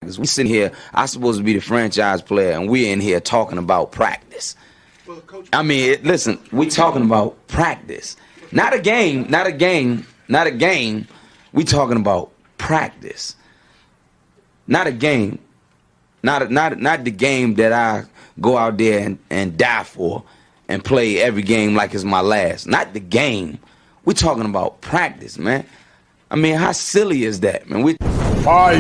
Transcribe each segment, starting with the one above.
We sitting here, I'm supposed to be the franchise player, and we're in here talking about practice. I mean, listen, we talking about practice. Not a game, not a game, not a game. We talking about practice. Not a game. Not the game that I go out there and die for and play every game like it's my last. Not the game. We talking about practice, man. I mean, how silly is that, man? Fire!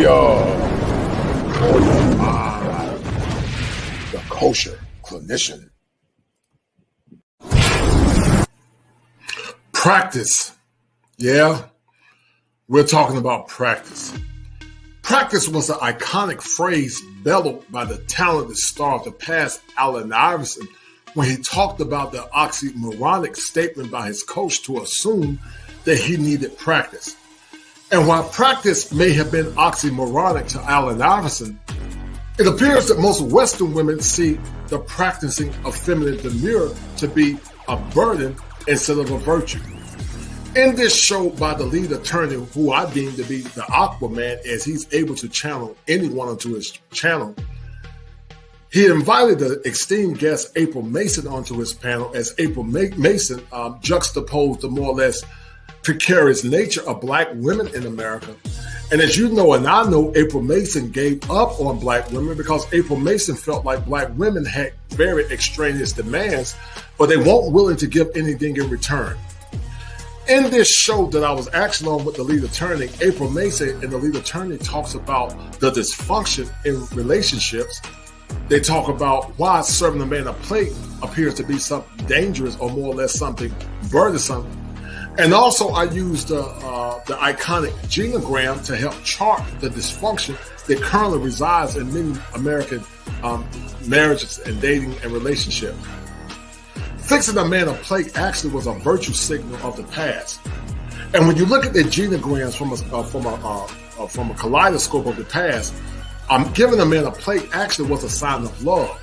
The kosher clinician. Practice. Yeah, we're talking about practice. Practice was an iconic phrase bellowed by the talented star of the past, Allen Iverson, when he talked about the oxymoronic statement by his coach to assume that he needed practice. And while practice may have been oxymoronic to Allen Iverson, it appears that most Western women see the practicing of feminine demurrer to be a burden instead of a virtue. In this show by the lead attorney, who I deem to be the Aquaman, as he's able to channel anyone onto his channel, he invited the esteemed guest April Mason onto his panel, as April Mason juxtaposed the more or less precarious nature of Black women in America. And as you know, and I know, April Mason gave up on Black women because April Mason felt like Black women had very extraneous demands, but they weren't willing to give anything in return. In this show that I was actually on with the lead attorney, April Mason and the lead attorney talks about the dysfunction in relationships. They talk about why serving a man a plate appears to be something dangerous or more or less something burdensome. And also I used the iconic genogram to help chart the dysfunction that currently resides in many American marriages and dating and relationships. Fixing a man a plate actually was a virtue signal of the past. And when you look at the genograms from a kaleidoscope of the past, giving a man a plate actually was a sign of love.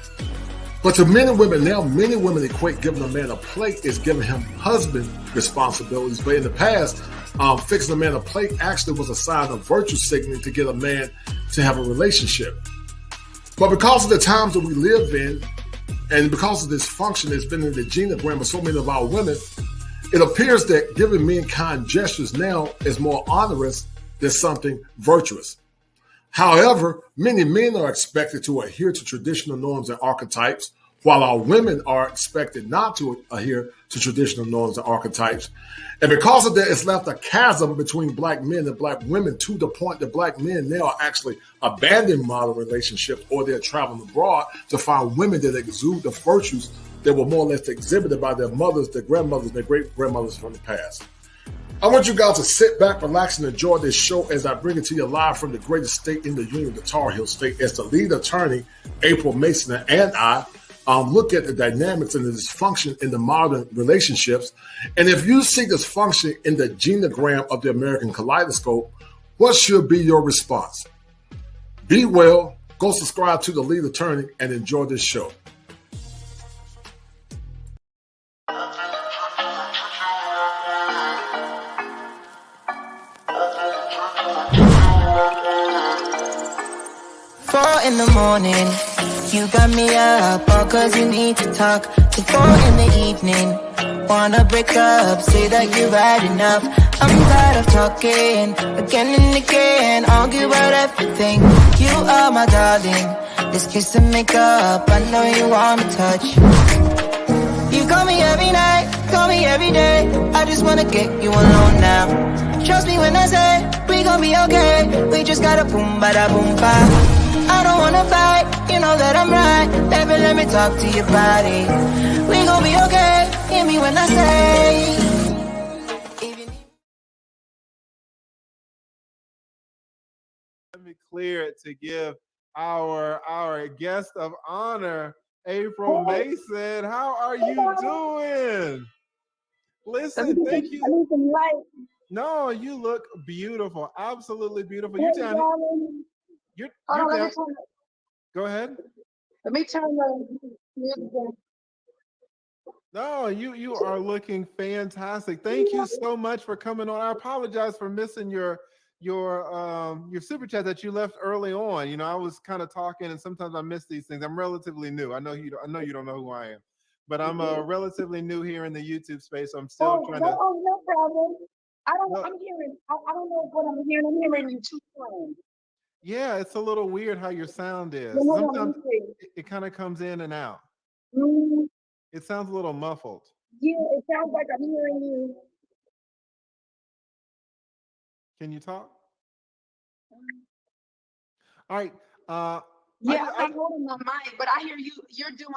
But to many women now, many women equate giving a man a plate as giving him husband responsibilities. But in the past, fixing a man a plate actually was a sign of virtue signaling to get a man to have a relationship. But because of the times that we live in, and because of this function that's been in the genogram of so many of our women, it appears that giving mankind gestures now is more onerous than something virtuous. However, many men are expected to adhere to traditional norms and archetypes, while our women are expected not to adhere to traditional norms and archetypes. And because of that, it's left a chasm between Black men and Black women, to the point that Black men now are actually abandoning modern relationships, or they're traveling abroad to find women that exude the virtues that were more or less exhibited by their mothers, their grandmothers, their great-grandmothers from the past. I want you guys to sit back, relax, and enjoy this show as I bring it to you live from the greatest state in the union, the Tar Heel State, as the lead attorney, April Mason, and I look at the dynamics and the dysfunction in the modern relationships. And if you see dysfunction in the genogram of the American kaleidoscope, what should be your response? Be well, go subscribe to the lead attorney, and enjoy this show. In the morning, you got me up all cause you need to talk. To 4 in the evening, wanna break up, say that you've had enough. I'm tired of talking, again and again, argue about everything. You are my darling, this kiss and make up, I know you want to touch. You call me every night, call me every day, I just wanna get you alone now. Trust me when I say, we gon' be okay, we just gotta boom bada boom ba. I don't wanna fight, you know that I'm right. Baby, let me talk to your body. We gon' be okay, hear me when I say. Let me clear it to give our guest of honor, April Mason. How are you doing? Listen, thank you. I need some light. No, you look beautiful, absolutely beautiful. You're down. You're down. Go ahead. Let me turn the music down. No, you are looking fantastic. Thank you so much for coming on. I apologize for missing your your super chat that you left early on. You know, I was kind of talking, and sometimes I miss these things. I'm relatively new. I know you don't know who I am, but I'm relatively new here in the YouTube space. So I'm still trying to. Oh, no problem. No, I'm hearing, I don't know what I'm hearing. I'm hearing you too strong. yeah, it's a little weird how your sound is. Hold on, let Sometimes me see. it kind of comes in and out. Mm, It sounds a little muffled. yeah, it sounds like I'm hearing you. Can you talk? All right. Yeah, I'm not holding my mic, but I hear you. You're doing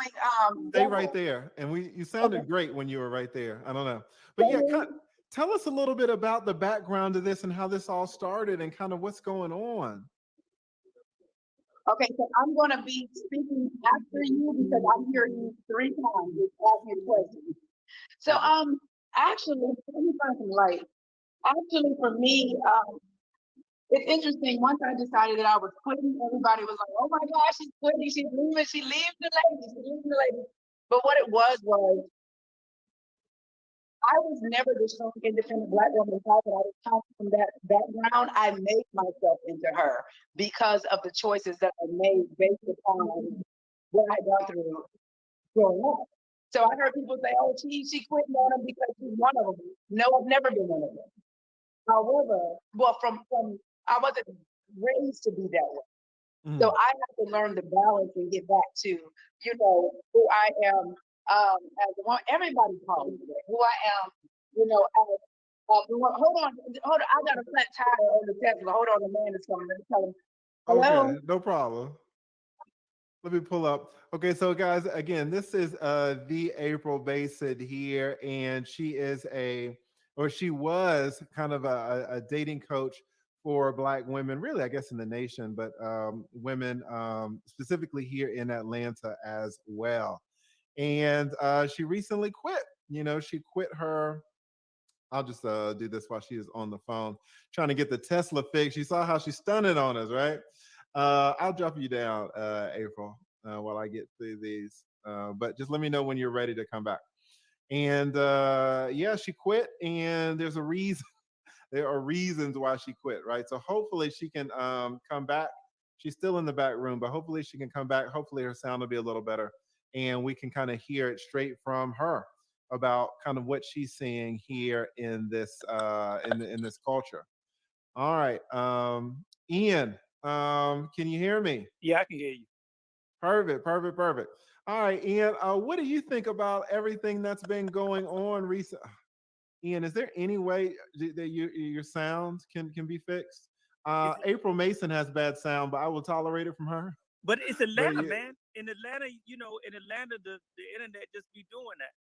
Stay right double. there. And you sounded Okay. great when you were right there. I don't know. But yeah, tell us a little bit about the background of this and how this all started and kind of what's going on. Okay, so I'm going to be speaking after you because I'm hearing you 3 times. Just ask me questions. So, actually, let me find some light. Actually, for me, it's interesting. Once I decided that I was quitting, everybody was like, "Oh my gosh, she's quitting. She's leaving. She leaves the ladies. She leaves the ladies." But what it was I was never the strong, independent Black woman type, and I was coming from that background. I made myself into her because of the choices that I made based upon what I got through growing up. So I heard people say, "Oh, she quit on them because she's one of them." No, I've never been one of them. However, well, from I wasn't raised to be that way. So I have to learn the balance and get back to, who I am as a woman. Everybody calls me that. Who I am, as hold on. I got a flat tire on the Tesla. Hold on, the man is coming. Let me tell him. Hello. Okay, no problem. Let me pull up. Okay, so guys, again, this is the April Bassett here, and she was kind of a dating coach for Black women, really, I guess, in the nation, but women specifically here in Atlanta as well. And she recently quit. You know, she quit her. I'll just do this while she is on the phone, trying to get the Tesla fix. You saw how she stunned on us, right? I'll drop you down, April, while I get through these. But just let me know when you're ready to come back. And yeah, she quit, and there's a reason. There are reasons why she quit, right? So hopefully she can come back. She's still in the back room, but hopefully she can come back. Hopefully her sound will be a little better, and we can kind of hear it straight from her about kind of what she's seeing here in this in this culture. All right, Ian, can you hear me? Yeah, I can hear you. Perfect, perfect, perfect. All right, Ian, what do you think about everything that's been going on recent? Ian, is there any way that your sound can be fixed? April Mason has bad sound, but I will tolerate it from her. But it's Atlanta, man. In Atlanta, in Atlanta, the internet just be doing that.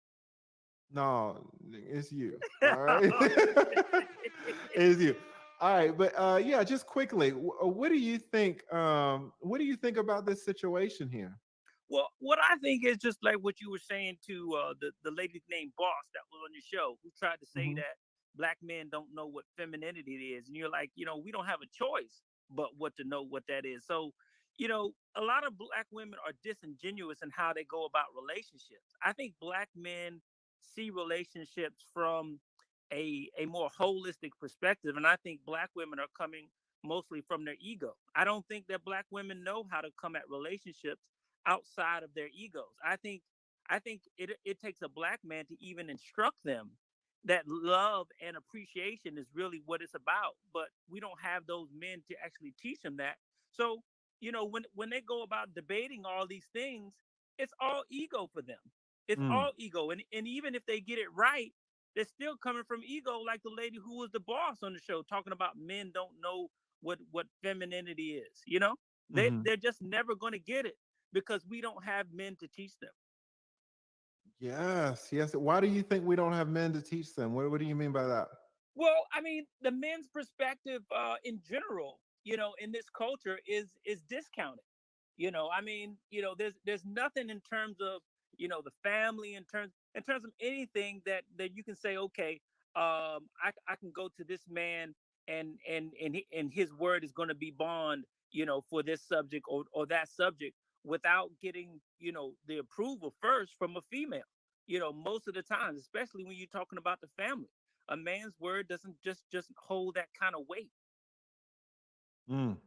No, it's you. All right, it's you. All right, but yeah, just quickly, what do you think? What do you think about this situation here? Well, what I think is just like what you were saying to the lady named Boss that was on your show, who tried to say that Black men don't know what femininity is, and you're like, we don't have a choice but what to know what that is. So, a lot of Black women are disingenuous in how they go about relationships. I think Black men see relationships from a more holistic perspective, and I think Black women are coming mostly from their ego. I don't think that Black women know how to come at relationships outside of their egos. I think it takes a Black man to even instruct them that love and appreciation is really what it's about. But we don't have those men to actually teach them that. So, when they go about debating all these things, it's all ego for them. It's all ego. And even if they get it right, they're still coming from ego, like the lady who was the boss on the show, talking about men don't know what femininity is. They're just never going to get it because we don't have men to teach them. Yes, yes. Why do you think we don't have men to teach them? What do you mean by that? Well, I mean, the men's perspective in general, in this culture is discounted. I mean, there's nothing in terms of, the family, in terms of anything that you can say, okay, I can go to this man and his word is going to be bond, for this subject or that subject without getting, the approval first from a female. Most of the times, especially when you're talking about the family, a man's word doesn't just hold that kind of weight. Mm.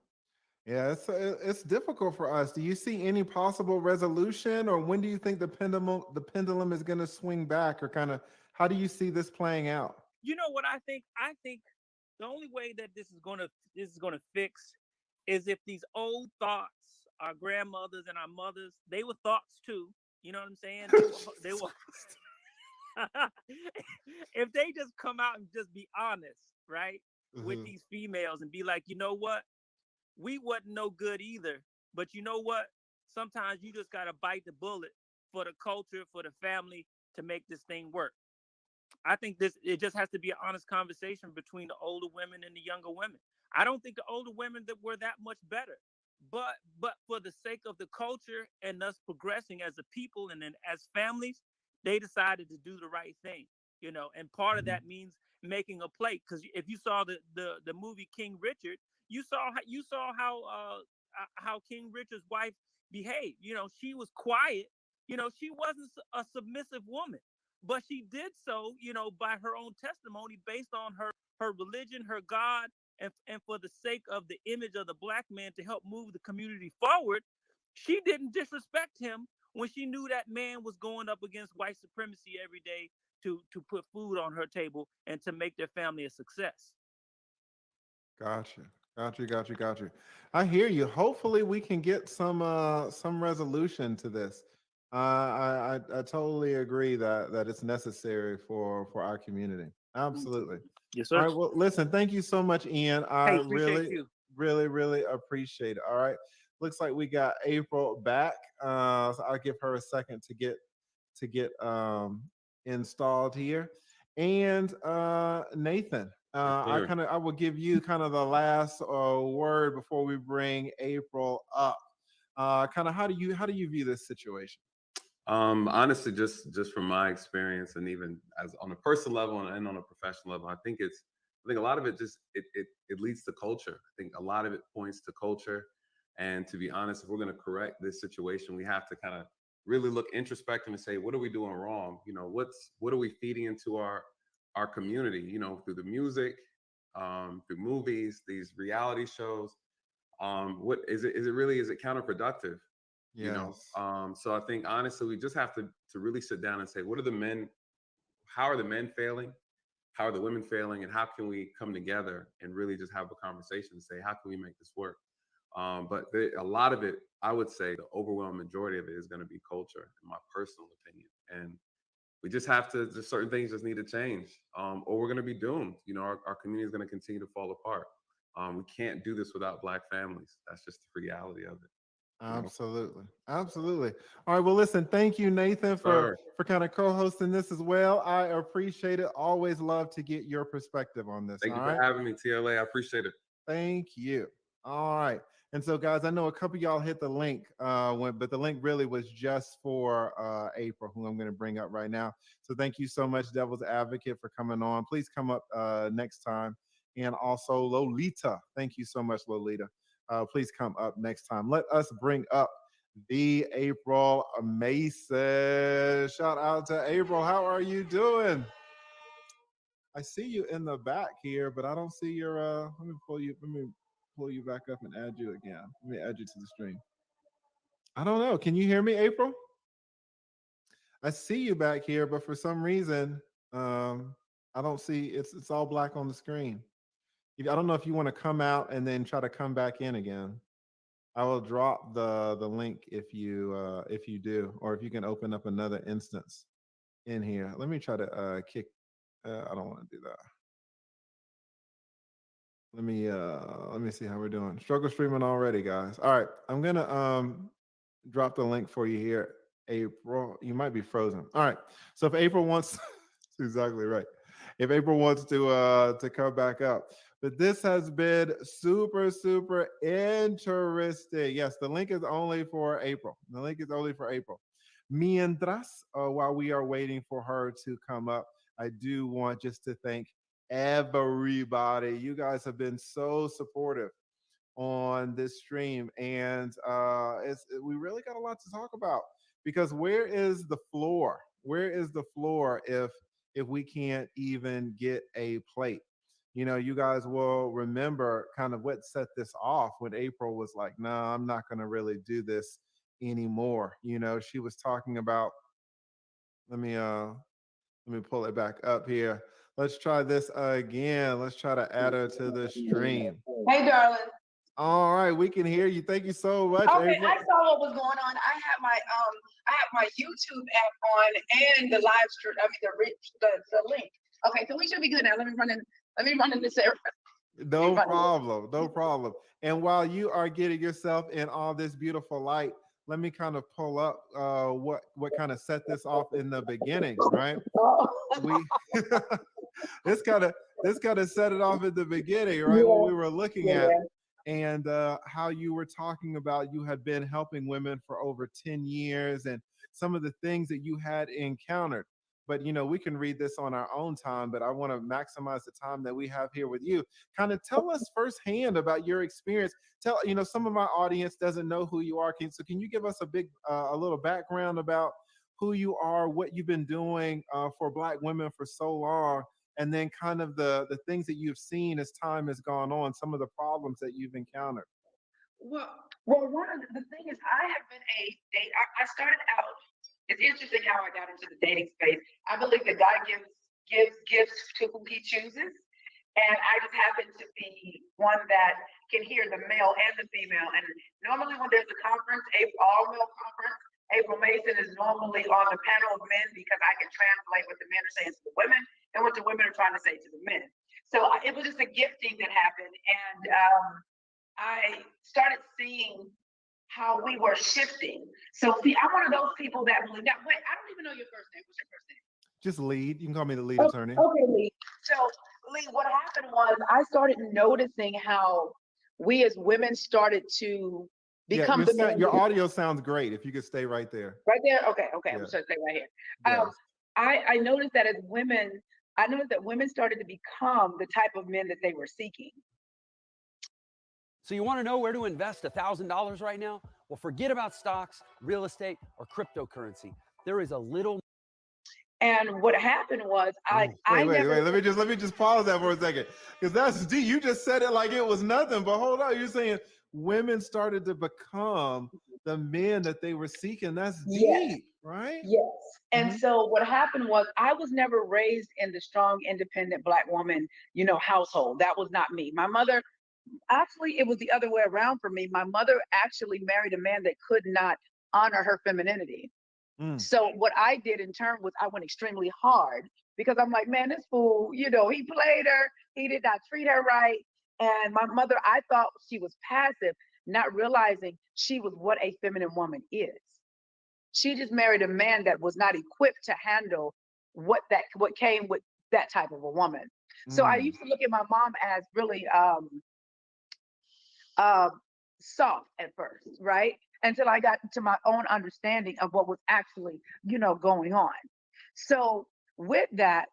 Yeah, it's difficult for us. Do you see any possible resolution, or when do you think the pendulum is going to swing back, or kind of how do you see this playing out? You know what I think? I think the only way that this is gonna fix is if these old thoughts, our grandmothers and our mothers, they were thoughts too. You know what I'm saying? They were if they just come out and just be honest, right, with Mhm. these females and be like, you know what, we wasn't no good either, but you know what? Sometimes you just gotta bite the bullet for the culture, for the family, to make this thing work. I think it just has to be an honest conversation between the older women and the younger women. I don't think the older women that were that much better, but for the sake of the culture and us progressing as a people and then as families, they decided to do the right thing, And part of Mhm. that means making a plate. Because if you saw the movie King Richard, you saw how King Richard's wife behaved. She was quiet. She wasn't a submissive woman, but she did so, by her own testimony, based on her religion, her God, and for the sake of the image of the black man to help move the community forward. She didn't disrespect him when she knew that man was going up against white supremacy every day to put food on her table and to make their family a success. Gotcha. Gotcha. I hear you. Hopefully we can get some resolution to this. I totally agree that it's necessary for our community. Absolutely. Yes, All sir. right. Well, listen, thank you so much, Ian. I Hey, appreciate really, you. really, really appreciate it. All right. Looks like we got April back. So I'll give her a second to get installed here. And Nathan, Yes, sir. I will give you kind of the last word before we bring April up. Kind of how do you view this situation? Honestly, just from my experience, and even as on a personal level and on a professional level, I think a lot of it just it leads to culture. I think a lot of it points to culture. And to be honest, if we're going to correct this situation, we have to kind of really look introspective and say, what are we doing wrong? What are we feeding into our community? Through the music, through movies, these reality shows. What is it? Is it counterproductive? Yes. So I think honestly, we just have to really sit down and say, what are the men? How are the men failing? How are the women failing? And how can we come together and really just have a conversation and say, how can we make this work? A lot of it, I would say, the overwhelming majority of it is going to be culture, in my personal opinion. And we just have to. Just certain things just need to change, or we're going to be doomed. Our community is going to continue to fall apart. We can't do this without Black families. That's just the reality of it. You know. Absolutely. Absolutely. All right. Well, listen, thank you, Nathan, for Sir. kind of co-hosting this as well. I appreciate it. Always love to get your perspective on this. Thank All you for right. having me, TLA. I appreciate it. Thank you. All right. And so, guys, I know a couple of y'all hit the link, but the link really was just for April, who I'm going to bring up right now. So thank you so much, Devil's Advocate, for coming on. Please come up next time. And also, Lolita. Thank you so much, Lolita. Please come up next time. Let us bring up the April Mason. Shout out to April. How are you doing? I see you in the back here, but I don't see your let me pull you back up and add you again. Let me add you to the stream. I don't know. Can you hear me, April? I see you back here, but for some reason, um, I don't see it's all black on the screen. I don't know if you want to come out and then try to come back in again. I will drop the link if you do, or if you can open up another instance in here. Let me try to kick. I don't want to do that. Let me see how we're doing. Struggle streaming already, guys. All right, I'm gonna drop the link for you here. April, you might be frozen. All right, so if April wants, that's exactly right. If April wants to come back up, but this has been super interesting. Yes, the link is only for April. The link is only for April. Mientras, while we are waiting for her to come up, I do want just to thank everybody. You guys have been so supportive on this stream, and we really got a lot to talk about, because where is the floor? Where is the floor if we can't even get a plate? You know, you guys will remember kind of what set this off when April was like, no, I'm not going to really do this anymore. You know, she was talking about, let me pull it back up here. Let's try this again. Let's try to add her to the stream. Hey, darling. All right, we can hear you. Thank you so much, Okay, April. I saw what was going on. I have my YouTube app on and the live stream. I mean the link. Okay, so we should be good now. Let me run in this area. No problem. No problem. And while you are getting yourself in all this beautiful light, let me kind of pull up what kind of set this off in the beginning, right? We this kind of set it off at the beginning, right? Yeah. What we were looking at, and how you were talking about you had been helping women for over 10 years and some of the things that you had encountered. But, you know, we can read this on our own time, but I want to maximize the time that we have here with you. Kind of tell us firsthand about your experience. Tell, you know, some of my audience doesn't know who you are. So can you give us a little background about who you are, what you've been doing for Black women for so long, and then kind of the things that you've seen as time has gone on, some of the problems that you've encountered? Well, one of the thing is I have been I started out. It's interesting how I got into the dating space. I believe that God gives gifts to who He chooses, and I just happen to be one that can hear the male and the female. And normally, when there's a conference, all-male conference, April Mason is normally on the panel of men because I can translate what the men are saying to the women and what the women are trying to say to the men. So it was just a gifting that happened, and I started seeing how we were shifting. So see, I'm one of those people that believe that. Wait, I don't even know your first name. What's your first name? Just Lead. You can call me the lead attorney. Okay, Lee. So Lee, what happened was I started noticing how we as women started to become your audio sounds great. If you could stay right there. Right there? Okay. Yeah. I'm just gonna stay right here. Yes. I noticed that as women, women started to become the type of men that they were seeking. So you want to know where to invest $1,000 right now? Well, forget about stocks, real estate, or cryptocurrency. There is a little. And what happened was wait. Let me just pause that for a second, because that's deep. You just said it like it was nothing, but hold on. You're saying women started to become the men that they were seeking. That's deep, right? Yes. And so what happened was I was never raised in the strong, independent Black woman, household. That was not me. My mother. Actually, it was the other way around for me. My mother actually married a man that could not honor her femininity. So what I did in turn was I went extremely hard because I'm like, man, this fool, he played her. He did not treat her right. And my mother, I thought she was passive, not realizing she was what a feminine woman is. She just married a man that was not equipped to handle what came with that type of a woman. So I used to look at my mom as really soft at first, right? Until I got to my own understanding of what was actually, going on. So with that,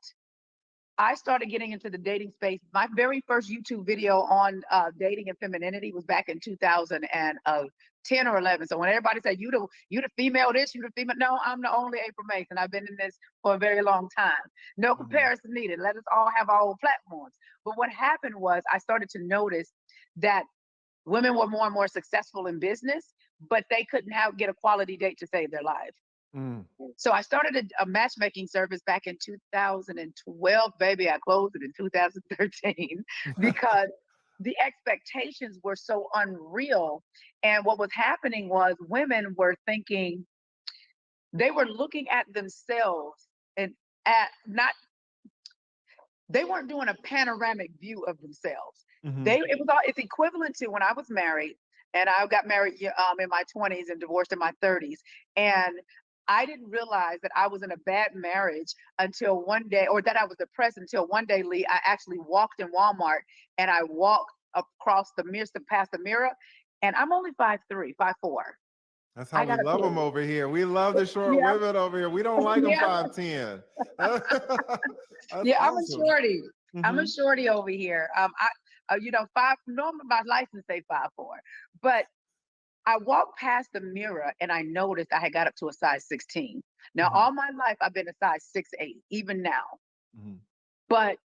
I started getting into the dating space. My very first YouTube video on dating and femininity was back in 2010 or 11. So when everybody said, you the female this, you the female, no, I'm the only April Mason. I've been in this for a very long time. No comparison needed. Let us all have our own platforms. But what happened was I started to notice that women were more and more successful in business, but they couldn't get a quality date to save their lives. So I started a matchmaking service back in 2012, baby. I closed it in 2013 because the expectations were so unreal. And what was happening was women were thinking, they were looking at themselves and they weren't doing a panoramic view of themselves. It's equivalent to when I was married, and I got married in my 20s and divorced in my 30s. And I didn't realize that I was in a bad marriage until one day, or that I was depressed until one day, Lee, I actually walked in Walmart and I walked across the mirror, past the mirror, and I'm only 5'3", 5'4". That's how we love them over here. We love the short women over here. We don't like them 5'10". I'm a shorty. I'm a shorty over here. Normally my license say 5'4", but I walked past the mirror and I noticed I had got up to a size 16. Now, all my life I've been a size 6'8", even now. But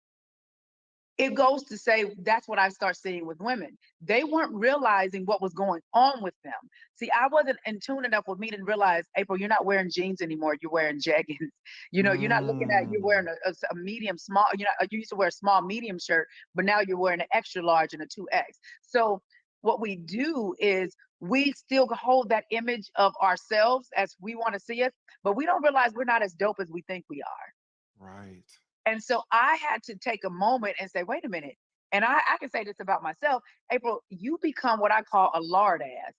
it goes to say that's what I start seeing with women. They weren't realizing what was going on with them. See, I wasn't in tune enough with me to realize, April, you're not wearing jeans anymore. You're wearing jeggings. You know, you're not looking at, you're wearing a medium, small, you know, you used to wear a small, medium shirt, but now you're wearing an extra large and a 2X. So what we do is we still hold that image of ourselves as we want to see us, but we don't realize we're not as dope as we think we are. Right. And so I had to take a moment and say, wait a minute. And I can say this about myself, April, you become what I call a lard ass,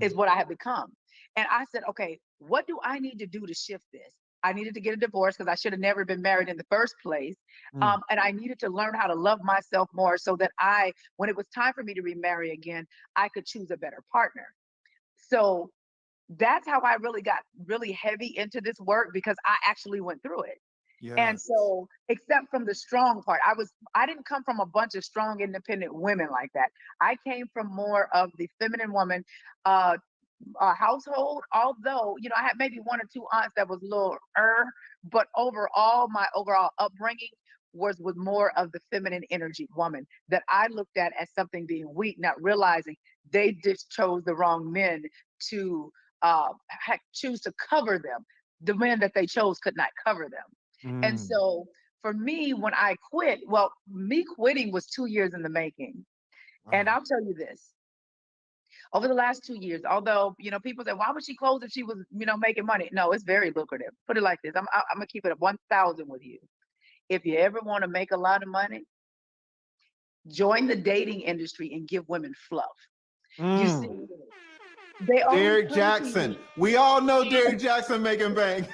is what I have become. And I said, okay, what do I need to do to shift this? I needed to get a divorce because I should have never been married in the first place. And I needed to learn how to love myself more so that when it was time for me to remarry again, I could choose a better partner. So that's how I really got really heavy into this work, because I actually went through it. Yes. And so, except from the strong part, I didn't come from a bunch of strong, independent women like that. I came from more of the feminine woman household, although, you know, I had maybe one or two aunts that was a little but overall, my overall upbringing was with more of the feminine energy woman that I looked at as something being weak, not realizing they just chose the wrong men to choose to cover them. The men that they chose could not cover them. And so for me, when I quit, well, me quitting was 2 years in the making. Wow. And I'll tell you this, over the last 2 years, although, you know, people say, why would she close if she was, you know, making money? No, it's very lucrative. Put it like this. I'm going to keep it at 1,000 with you. If you ever want to make a lot of money, join the dating industry and give women fluff. You see, Derrick Jackson. We all know Derrick Jackson making bank.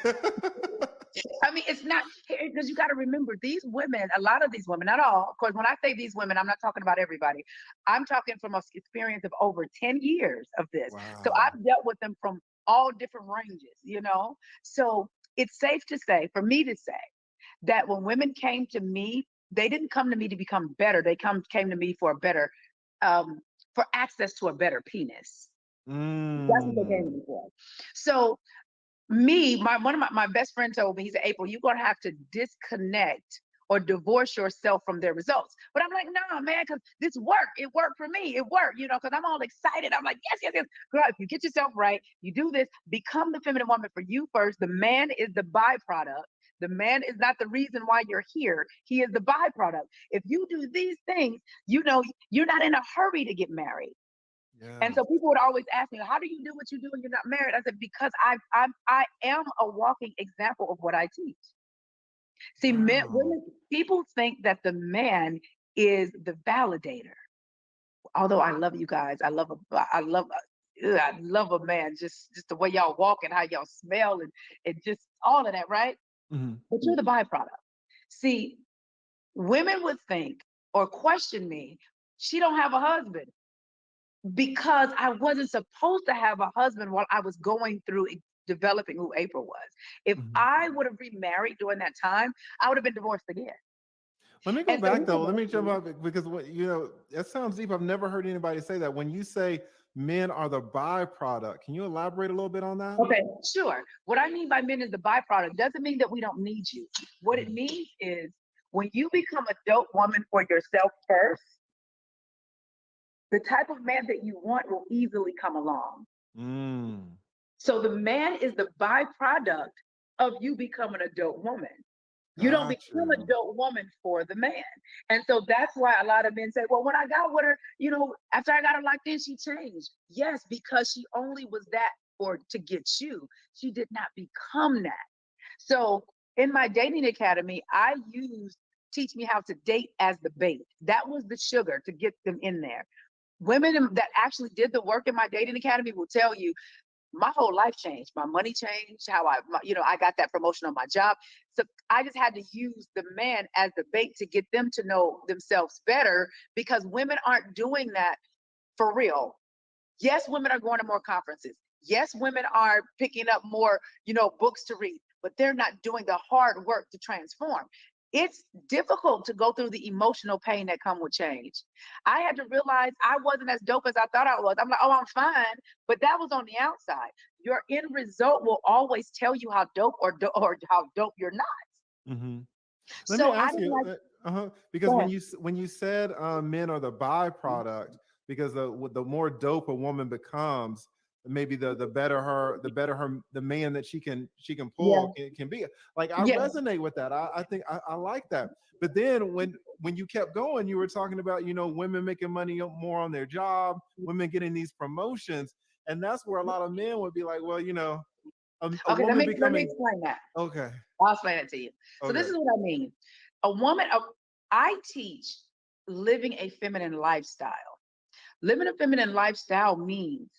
I mean, it's not, because you got to remember, these women, a lot of these women, not all, of course, when I say these women, I'm not talking about everybody. I'm talking from an experience of over 10 years of this. Wow. So I've dealt with them from all different ranges, you know? So it's safe to say, for me to say, that when women came to me, they didn't come to me to become better. They came to me for a better, for access to a better penis. That's what they came to me for. So one of my best friend told me, he said, April, you're going to have to disconnect or divorce yourself from their results. But I'm like, no, man, because this worked. It worked for me. It worked, you know, because I'm all excited. I'm like, yes, yes, yes. Girl, if you get yourself right, you do this, become the feminine woman for you first. The man is the byproduct. The man is not the reason why you're here. He is the byproduct. If you do these things, you know, you're not in a hurry to get married. Yeah. And so people would always ask me, how do you do what you do when you're not married? I said, because I am a walking example of what I teach. See, women, people think that the man is the validator. Although I love you guys, I love a man, just the way y'all walk and how y'all smell and just all of that, right? But you're the byproduct. See, women would think or question me, she don't have a husband, because I wasn't supposed to have a husband while I was going through developing who April was. If I would have remarried during that time, I would have been divorced again. Let me go back though. Let me jump up, because you know, that sounds deep. I've never heard anybody say that. When you say men are the byproduct, can you elaborate a little bit on that? Okay, sure. What I mean by men is the byproduct doesn't mean that we don't need you. What it means is when you become a dope woman for yourself first, the type of man that you want will easily come along. So the man is the byproduct of you becoming a dope woman. You don't become a dope woman for the man. And so that's why a lot of men say, well, when I got with her, you know, after I got her locked in, she changed. Yes, because she only was that to get you. She did not become that. So in my dating academy, I used Teach Me How to Date as the bait. That was the sugar to get them in there. Women that actually did the work in my dating academy will tell you, my whole life changed. My money changed, I got that promotion on my job. So I just had to use the man as the bait to get them to know themselves better, because women aren't doing that for real. Yes, women are going to more conferences. Yes, women are picking up more, books to read, but they're not doing the hard work to transform. It's difficult to go through the emotional pain that comes with change. I had to realize I wasn't as dope as I thought I was. I'm like, oh, I'm fine. But that was on the outside. Your end result will always tell you how dope or how dope you're not. Let me ask you, Because when you said men are the byproduct, because the more dope a woman becomes, maybe the better the man that she can pull can be. Like, I resonate with that. I think I like that. But then when you kept going, you were talking about, you know, women making money more on their job, women getting these promotions, and that's where a lot of men would be like, well, you know, okay, let me explain that. Okay, I'll explain it to you. So this is what I mean. A woman, I teach living a feminine lifestyle. Living a feminine lifestyle means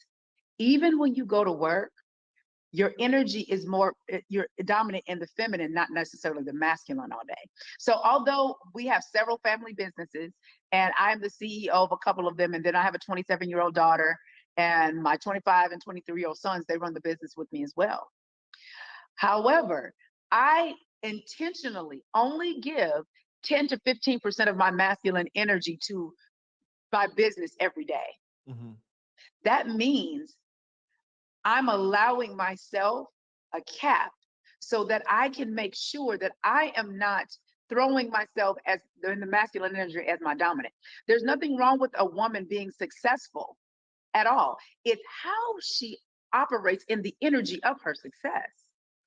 even when you go to work, your energy is more, you're dominant in the feminine, not necessarily the masculine all day. So although we have several family businesses and I'm the CEO of a couple of them, and then I have a 27-year-old daughter and my 25 and 23-year-old sons, they run the business with me as well. However, I intentionally only give 10 to 15% of my masculine energy to my business every day. Mm-hmm. That means I'm allowing myself a cap so that I can make sure that I am not throwing myself as in the masculine energy as my dominant. There's nothing wrong with a woman being successful at all. It's how she operates in the energy of her success.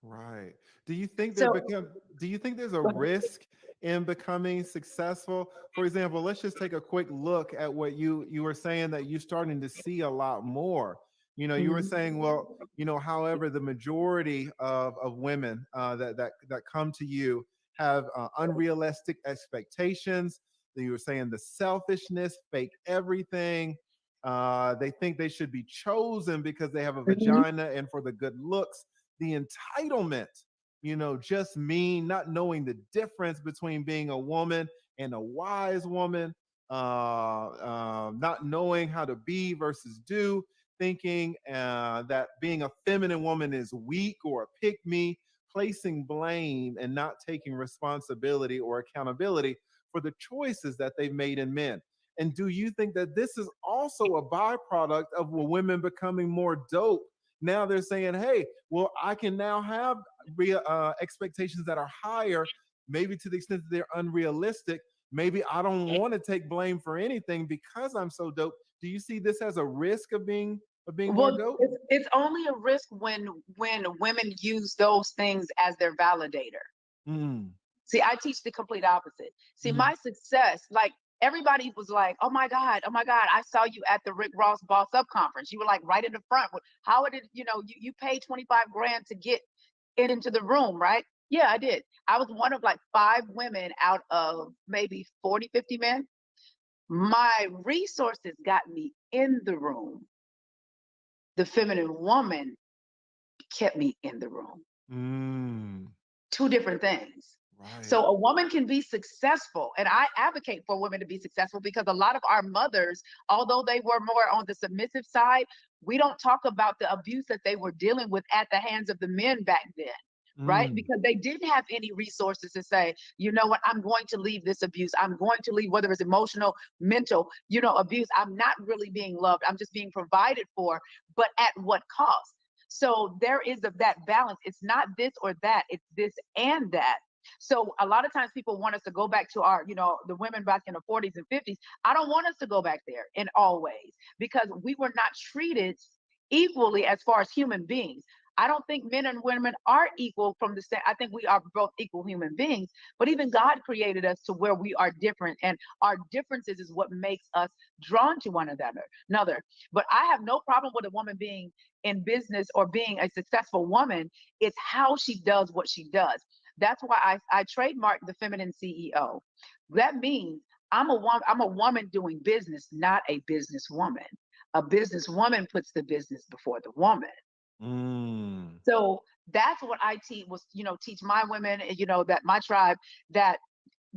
Right. Do you think there's a risk in becoming successful? For example, let's just take a quick look at what you were saying that you're starting to see a lot more. You know, you were saying, well, you know, however, the majority of women that come to you have unrealistic expectations. You were saying the selfishness, fake everything. They think they should be chosen because they have a vagina and for the good looks. The entitlement, you know, just not knowing the difference between being a woman and a wise woman, not knowing how to be versus do, thinking that being a feminine woman is weak or a pick-me, placing blame and not taking responsibility or accountability for the choices that they've made in men. And do you think that this is also a byproduct of women becoming more dope? Now they're saying, hey, well, I can now have expectations that are higher, maybe to the extent that they're unrealistic. Maybe I don't want to take blame for anything because I'm so dope. Do you see this as a risk of being more dope? It's only a risk when women use those things as their validator. See, I teach the complete opposite. See, my success, like, everybody was like, oh my God, I saw you at the Rick Ross Boss Up conference. You were like right in the front. How did, you know, you paid 25 grand to get into the room, right? Yeah, I did. I was one of like 5 women out of maybe 40, 50 men. My resources got me in the room. The feminine woman kept me in the room. 2 different things. Right. So a woman can be successful, and I advocate for women to be successful because a lot of our mothers, although they were more on the submissive side, we don't talk about the abuse that they were dealing with at the hands of the men back then, right? Because they didn't have any resources to say, you know what, I'm going to leave this abuse. I'm going to leave, whether it's emotional, mental, you know, abuse. I'm not really being loved. I'm just being provided for, but at what cost? So there is that balance. It's not this or that, it's this and that. So a lot of times people want us to go back to our, you know, the women back in the 40s and 50s. I don't want us to go back there in all ways because we were not treated equally as far as human beings. I don't think men and women are equal from the same. I think we are both equal human beings, but even God created us to where we are different, and our differences is what makes us drawn to one another. But I have no problem with a woman being in business or being a successful woman. It's how she does what she does. That's why I trademarked the feminine CEO. That means I'm a woman doing business, not a businesswoman. A businesswoman puts the business before the woman. So that's what I teach my women, you know, that my tribe, that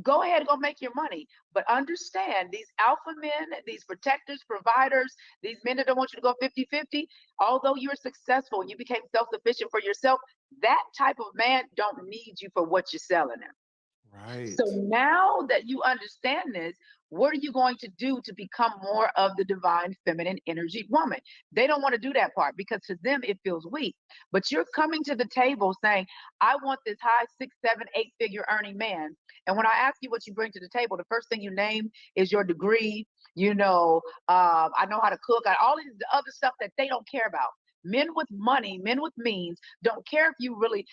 go ahead, go make your money, but understand these alpha men, these protectors, providers, these men that don't want you to go 50-50, although you're successful, you became self-sufficient for yourself, that type of man don't need you for what you're selling him. Right. So now that you understand this, What are you going to do to become more of the divine feminine energy woman? They don't want to do that part because to them it feels weak. But you're coming to the table saying, I want this high 6, 7, 8-figure earning man. And when I ask you what you bring to the table, the first thing you name is your degree. I know how to cook, all of the other stuff that they don't care about. Men with money, men with means, don't care if you really,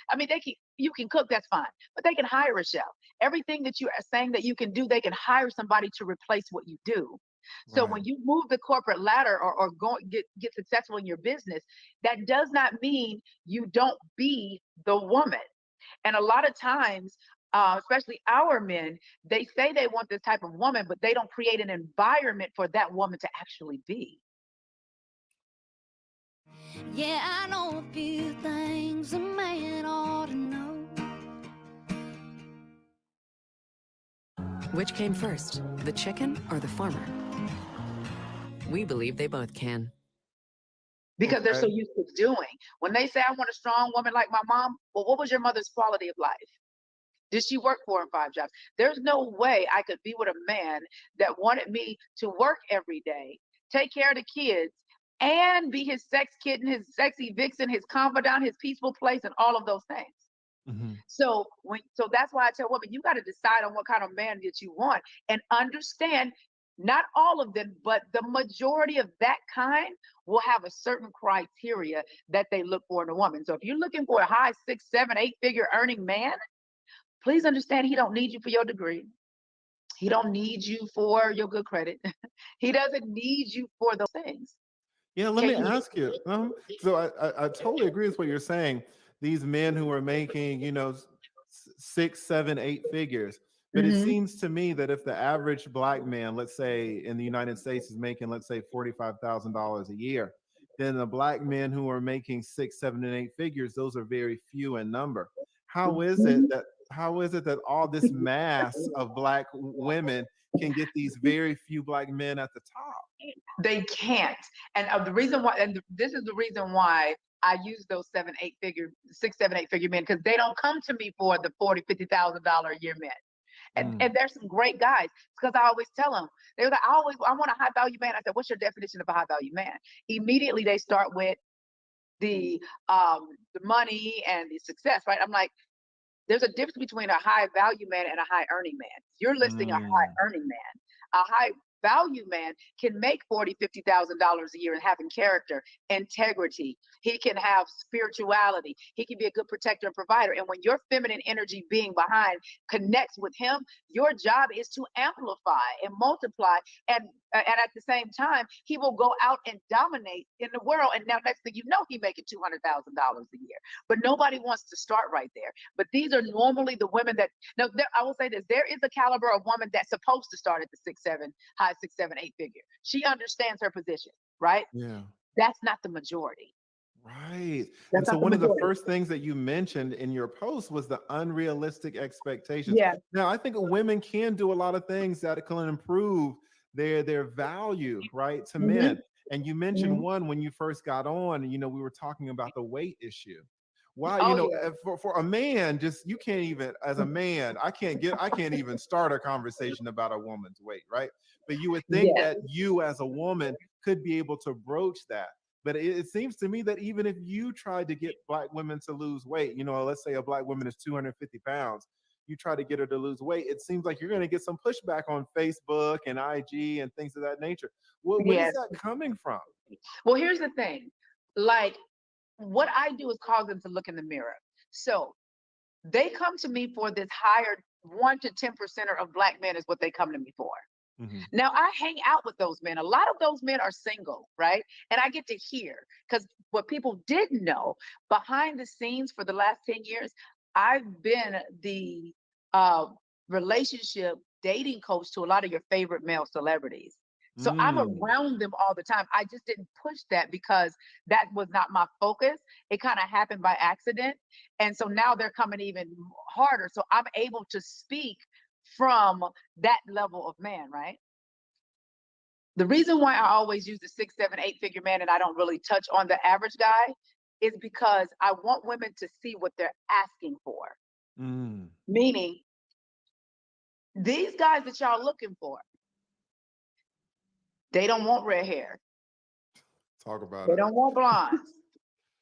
you can cook, that's fine, but they can hire a chef. Everything that you are saying that you can do, they can hire somebody to replace what you do. So when you move the corporate ladder or get successful in your business, that does not mean you don't be the woman. And a lot of times, especially our men, they say they want this type of woman, but they don't create an environment for that woman to actually be. Yeah, I know a few things a man ought to know. Which came first, the chicken or the farmer? We believe they both can. Because they're so used to doing. When they say, I want a strong woman like my mom, well, what was your mother's quality of life? Did she work 4 and 5 jobs? There's no way I could be with a man that wanted me to work every day, take care of the kids, and be his sex kitten, his sexy vixen, his confidant, his peaceful place, and all of those things. Mm-hmm. So that's why I tell women, you got to decide on what kind of man that you want and understand not all of them, but the majority of that kind will have a certain criteria that they look for in a woman. So if you're looking for a high 6, 7, 8-figure earning man, please understand he don't need you for your degree. He don't need you for your good credit. He doesn't need you for those things. Yeah, let me ask you. So I totally agree with what you're saying. These men who are making, 6, 7, 8 figures. But it seems to me that if the average Black man, let's say in the United States, is making, let's say, $45,000 a year, then the Black men who are making 6, 7, and 8 figures, those are very few in number. How is it that all this mass of Black women can get these very few Black men at the top? They can't. And the reason why, and this is the reason why I use those 6, 7, 8-figure men, because they don't come to me for the $40,000, $50,000 a year men. And there's some great guys, because I always tell them, they're like, I want a high value man. I said, what's your definition of a high value man? Immediately they start with the money and the success, right? I'm like, there's a difference between a high value man and a high earning man. You're listing a high earning man. A high value man can make $40,000, $50,000 a year and having character, integrity. He can have spirituality. He can be a good protector and provider. And when your feminine energy being behind connects with him, your job is to amplify and multiply. And at the same time, he will go out and dominate in the world. And now next thing you know, he's making $200,000 a year. But nobody wants to start right there. But these are normally the women that, now I will say this, there is a caliber of woman that's supposed to start at the high 6, 7, 8 figure. She understands her position, right? Yeah. That's not the majority. Right. And so one of the first things that you mentioned in your post was the unrealistic expectations. Yeah. Now, I think women can do a lot of things that can improve their value, right, to men. And you mentioned one when you first got on, we were talking about the weight issue. Wow, for a man, you can't even, as a man, I can't even start a conversation about a woman's weight, right? But you would think that you as a woman could be able to broach that. But it seems to me that even if you tried to get Black women to lose weight, let's say a Black woman is 250 pounds, you try to get her to lose weight, it seems like you're going to get some pushback on Facebook and IG and things of that nature. Where is that coming from? Well, here's the thing. Like, what I do is cause them to look in the mirror. So they come to me for this higher 1 to 10% of Black men is what they come to me for. Now, I hang out with those men. A lot of those men are single, right? And I get to hear, because what people didn't know, behind the scenes for the last 10 years, I've been the relationship dating coach to a lot of your favorite male celebrities. So I'm around them all the time. I just didn't push that because that was not my focus. It kind of happened by accident. And so now they're coming even harder. So I'm able to speak from that level of man, right? The reason why I always use the 6, 7, 8-figure man and I don't really touch on the average guy is because I want women to see what they're asking for. Meaning, these guys that y'all looking for, They don't want red hair. Talk about They it. don't want blondes.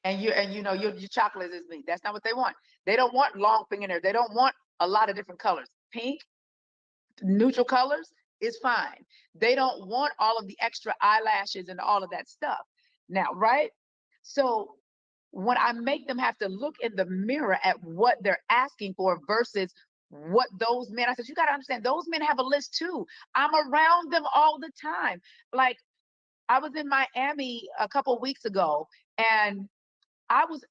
And you know your chocolate is me. That's not what they want. They don't want long fingernails. They don't want a lot of different colors. Pink, neutral colors is fine. They don't want all of the extra eyelashes and all of that stuff. Now, right? So when I make them have to look in the mirror at what they're asking for versus what those men, I said, you got to understand, those men have a list too. I'm around them all the time. Like, I was in Miami a couple of weeks ago, and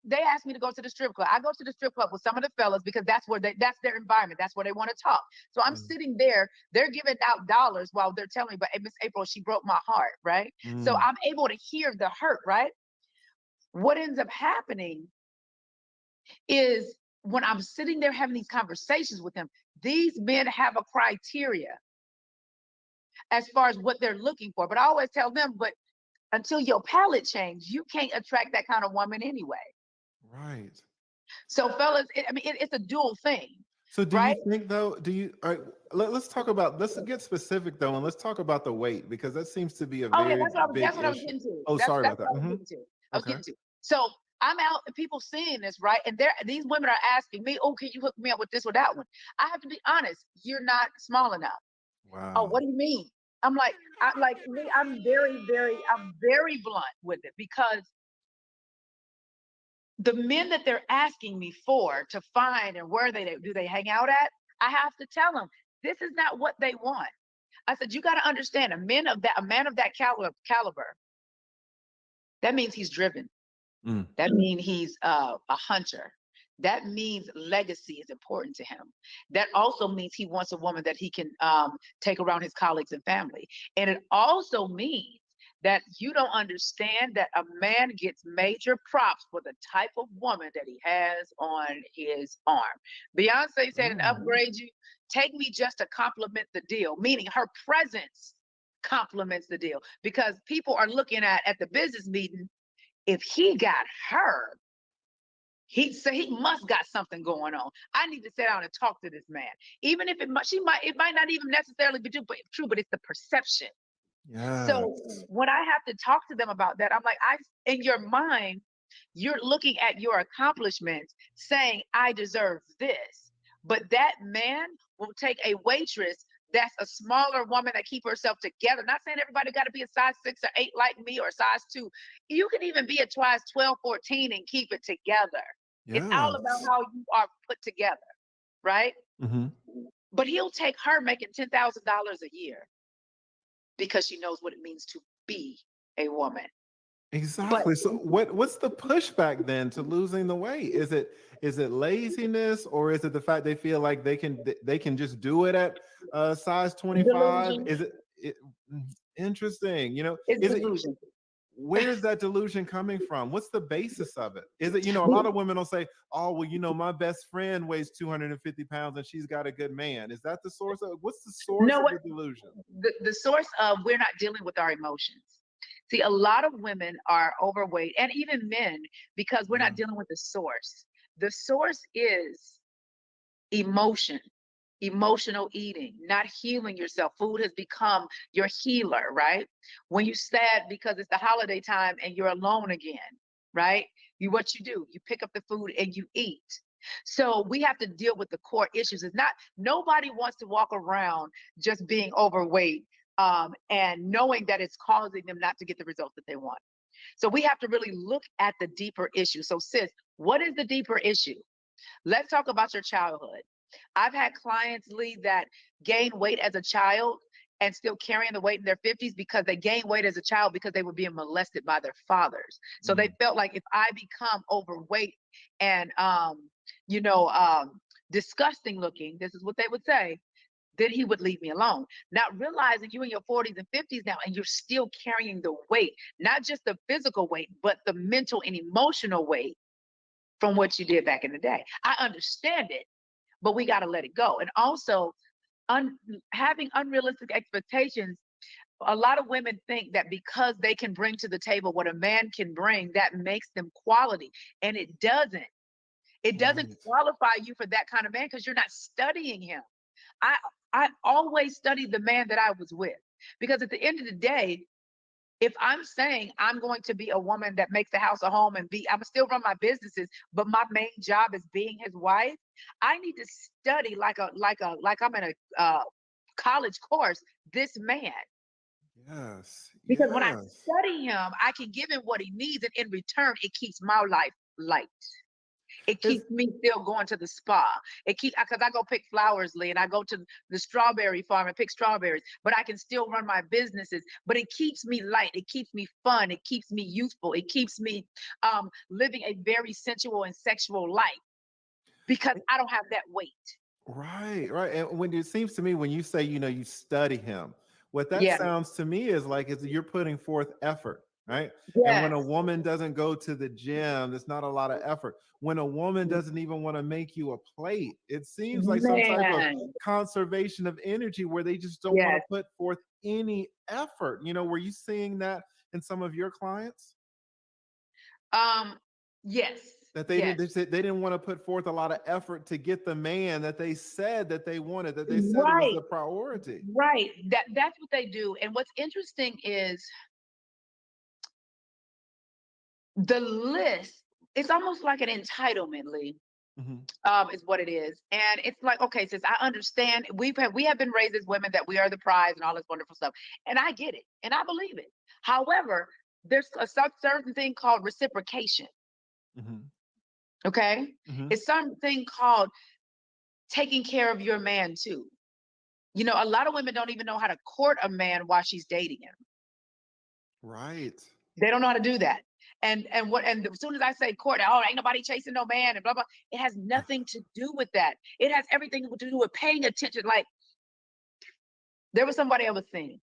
they asked me to go to the strip club. I go to the strip club with some of the fellas because that's their environment. That's where they want to talk. So I'm sitting there, they're giving out dollars while they're telling me, but hey, Miss April, she broke my heart, right? So I'm able to hear the hurt, right? What ends up happening is when I'm sitting there having these conversations with them, these men have a criteria as far as what they're looking for. But I always tell them, but until your palate change, you can't attract that kind of woman anyway. Right. So fellas, it's a dual thing. So do right? you think though, all right, let's talk about, let's get specific though, and let's talk about the weight, because that seems to be a very that's what big I was issue. getting to. Oh, That's sorry about that. what I was getting to. So I'm out and people seeing this, right? And these women are asking me, oh, can you hook me up with this or that one? I have to be honest, you're not small enough. Wow. Oh, what do you mean? I'm very blunt with it, because the men that they're asking me for to find and where do they hang out at, I have to tell them this is not what they want. I said, you got to understand, a man of that caliber, that means he's driven. That means he's a hunter. That means legacy is important to him. That also means he wants a woman that he can take around his colleagues and family. And it also means that you don't understand that a man gets major props for the type of woman that he has on his arm. Beyonce said, and upgrade you, take me just to compliment the deal, meaning her presence complements the deal. Because people are looking at the business meeting, if he got her, he must got something going on. I need to sit down and talk to this man. Even if it might not even necessarily be true, but it's the perception. Yes. So when I have to talk to them about that, I'm like, in your mind, you're looking at your accomplishments saying, I deserve this. But that man will take a waitress that's a smaller woman that keep herself together. Not saying everybody got to be a size 6 or 8 like me, or size 2. You can even be a size 12, 14 and keep it together. Yes. It's all about how you are put together, right? But he'll take her making $10,000 a year because she knows what it means to be a woman. Exactly. So what's the pushback then to losing the weight? Is it laziness, or is it the fact they feel like they can just do it at size 25? Delusion. Is it interesting? You know, it's delusion. Where's that delusion coming from? What's the basis of it? Is it, a lot of women will say, oh, well, my best friend weighs 250 pounds and she's got a good man. Is that the source of, what's the source of the delusion? The source of, we're not dealing with our emotions. See, a lot of women are overweight, and even men, because we're not dealing with the source. The source is emotion. Emotional eating, not healing yourself. Food has become your healer, right? When you're sad because it's the holiday time and you're alone again, right? What you do, you pick up the food and you eat. So we have to deal with the core issues. Nobody wants to walk around just being overweight and knowing that it's causing them not to get the results that they want. So we have to really look at the deeper issue. So sis, what is the deeper issue? Let's talk about your childhood. I've had clients leave that gain weight as a child and still carrying the weight in their 50s because they gained weight as a child because they were being molested by their fathers. So they felt like if I become overweight and, disgusting looking, this is what they would say, then he would leave me alone. Not realizing you in your 40s and 50s now, and you're still carrying the weight, not just the physical weight, but the mental and emotional weight from what you did back in the day. I understand it, but we got to let it go. And also having unrealistic expectations. A lot of women think that because they can bring to the table what a man can bring, that makes them quality. And it doesn't. It doesn't qualify you for that kind of man because you're not studying him. I always studied the man that I was with. Because at the end of the day, if I'm saying I'm going to be a woman that makes the house a home and I'm still run my businesses, but my main job is being his wife, I need to study like I'm in a college course, this man. Yes. Because when I study him, I can give him what he needs, and in return, it keeps my life light. It keeps me still going to the spa. Because I go pick flowers, Lee, and I go to the strawberry farm and pick strawberries, but I can still run my businesses. But it keeps me light. It keeps me fun. It keeps me youthful. It keeps me living a very sensual and sexual life because I don't have that weight. Right. And when it seems to me, when you say, you study him, what that sounds to me is you're putting forth effort. Right. Yes. And when a woman doesn't go to the gym, there's not a lot of effort. When a woman doesn't even want to make you a plate, it seems like some type of conservation of energy where they just don't want to put forth any effort. Were you seeing that in some of your clients? Yes. That they didn't want to put forth a lot of effort to get the man that they said that they wanted, that they said was the priority. Right. That's what they do. And what's interesting is the list, it's almost like an entitlement, Lee, is what it is. And it's like, okay, sis, I understand. We have been raised as women that we are the prize and all this wonderful stuff. And I get it. And I believe it. However, there's a certain thing called reciprocation. Okay? It's something called taking care of your man too. A lot of women don't even know how to court a man while she's dating him. Right. They don't know how to do that. And as soon as I say court, ain't nobody chasing no man and blah, blah. It has nothing to do with that. It has everything to do with paying attention. Like, there was somebody I was seeing.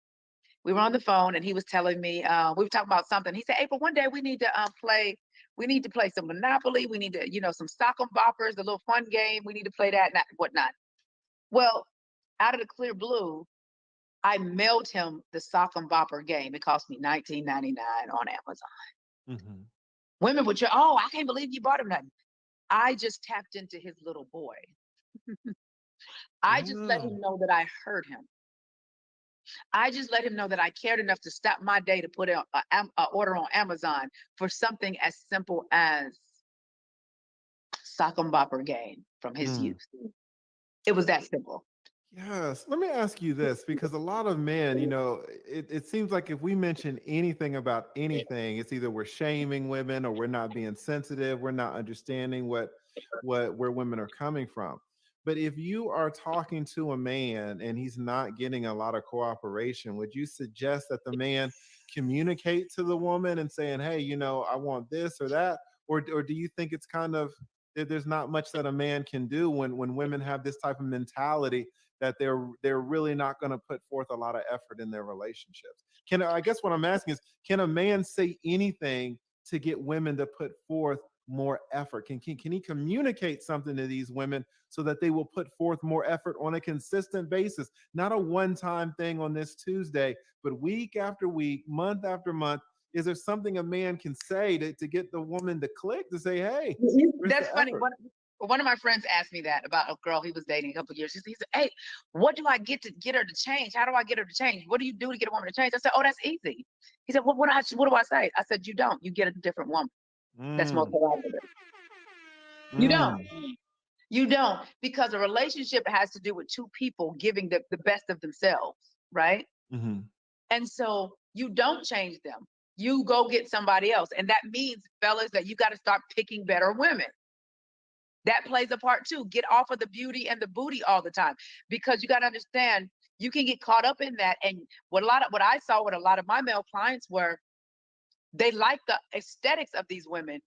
We were on the phone and he was telling me, we were talking about something. He said, April, one day we need to play some Monopoly. We need to, some sock 'em boppers, the little fun game. We need to play that and whatnot. Well, out of the clear blue, I mailed him the sock 'em bopper game. It cost me $19.99 on Amazon. Women would say, I can't believe you bought him nothing. I just tapped into his little boy. I just let him know that I heard him. I just let him know that I cared enough to stop my day to put an order on Amazon for something as simple as sock 'em bopper game from his youth. It was that simple. Yes. Let me ask you this, because a lot of men, it seems like if we mention anything about anything, it's either we're shaming women or we're not being sensitive. We're not understanding where women are coming from. But if you are talking to a man and he's not getting a lot of cooperation, would you suggest that the man communicate to the woman and saying, hey, I want this or that? Or do you think it's kind of, there's not much that a man can do when women have this type of mentality that they're really not going to put forth a lot of effort in their relationships? I guess what I'm asking is, can a man say anything to get women to put forth more effort? Can he communicate something to these women so that they will put forth more effort on a consistent basis? Not a one-time thing on this Tuesday, but week after week, month after month. Is there something a man can say to get the woman to click, to say, hey, that's funny. One of my friends asked me that about a girl he was dating a couple of years. He said, hey, what do I get to get her to change? How do I get her to change? What do you do to get a woman to change? I said, that's easy. He said, well, what do I say? I said, you don't. You get a different woman. That's more collaborative. You don't. You don't, because a relationship has to do with two people giving the best of themselves, right? And so you don't change them. You go get somebody else. And that means, fellas, that you got to start picking better women. That plays a part too. Get off of the beauty and the booty all the time, because you got to understand, you can get caught up in that. And what I saw with a lot of my male clients were, they liked the aesthetics of these women,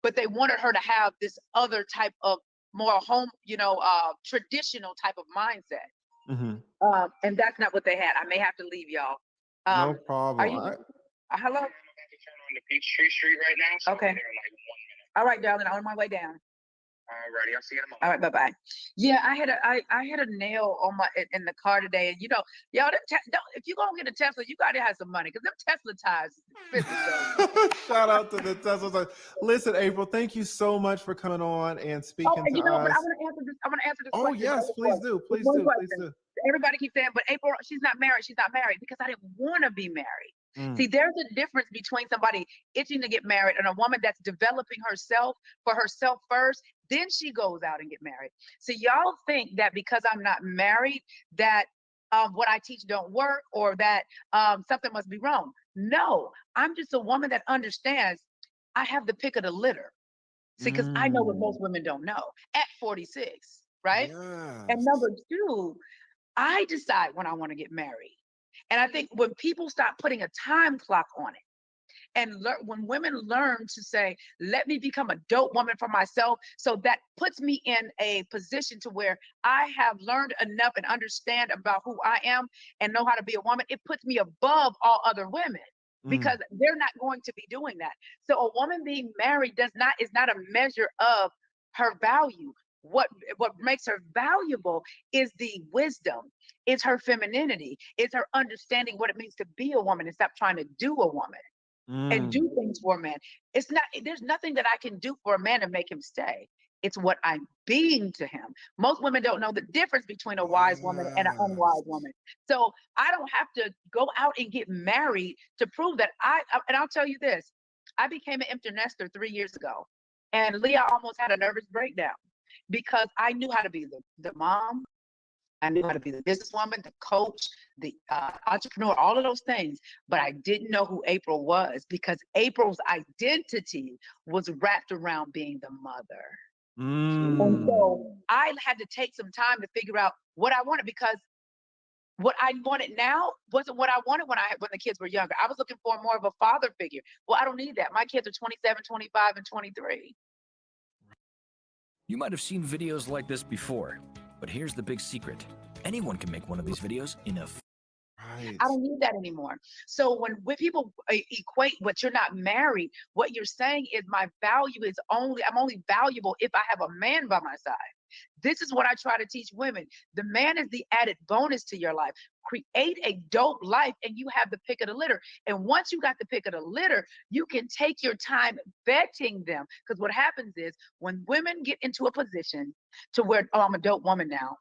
but they wanted her to have this other type of more traditional type of mindset. And that's not what they had. I may have to leave y'all. No problem. Hello? I'm about to turn on the Peachtree Street right now. So okay. I'll be there in like 1 minute. All right, darling. I'm on my way down. Alrighty, I'll see you in a moment. All right, bye-bye. Yeah, I had a nail on in the car today, and y'all, if you're gonna get a Tesla, you gotta have some money, because them Tesla tires. Shout out to the Tesla. Listen, April, thank you so much for coming on and speaking to us. But I want to answer this. Oh question. yes, please do. everybody keeps saying, but April, she's not married. She's not married because I didn't want to be married. See, there's a difference between somebody itching to get married and a woman that's developing herself for herself first. Then she goes out and get married. So y'all think that because I'm not married, that what I teach don't work or that something must be wrong. No, I'm just a woman that understands I have the pick of the litter. See, because I know what most women don't know at 46, right? Yes. And number two, I decide when I want to get married. And I think when people stop putting a time clock on it, and when women learn to say, let me become a dope woman for myself, so that puts me in a position to where I have learned enough and understand about who I am and know how to be a woman, it puts me above all other women because they're not going to be doing that. So a woman being married is not a measure of her value. What makes her valuable is the wisdom, is her femininity, is her understanding what it means to be a woman and stop trying to do a woman and do things for a man. There's nothing that I can do for a man to make him stay. It's what I'm being to him. Most women don't know the difference between a wise woman and an unwise woman. So I don't have to go out and get married to prove that and I'll tell you this, I became an empty nester 3 years ago, and Leah almost had a nervous breakdown because I knew how to be the mom, I knew how to be the businesswoman, the coach, the entrepreneur, all of those things, but I didn't know who April was because April's identity was wrapped around being the mother. And so I had to take some time to figure out what I wanted, because what I wanted now wasn't what I wanted when the kids were younger. I was looking for more of a father figure. Well, I don't need that. My kids are 27, 25, and 23. You might have seen videos like this before, but here's the big secret. Anyone can make one of these videos in a I don't need that anymore. So when people equate what you're not married, what you're saying is my value is I'm only valuable if I have a man by my side. This is what I try to teach women. The man is the added bonus to your life. Create a dope life and you have the pick of the litter. And once you got the pick of the litter, you can take your time vetting them. Because what happens is when women get into a position to where, oh, I'm a dope woman now,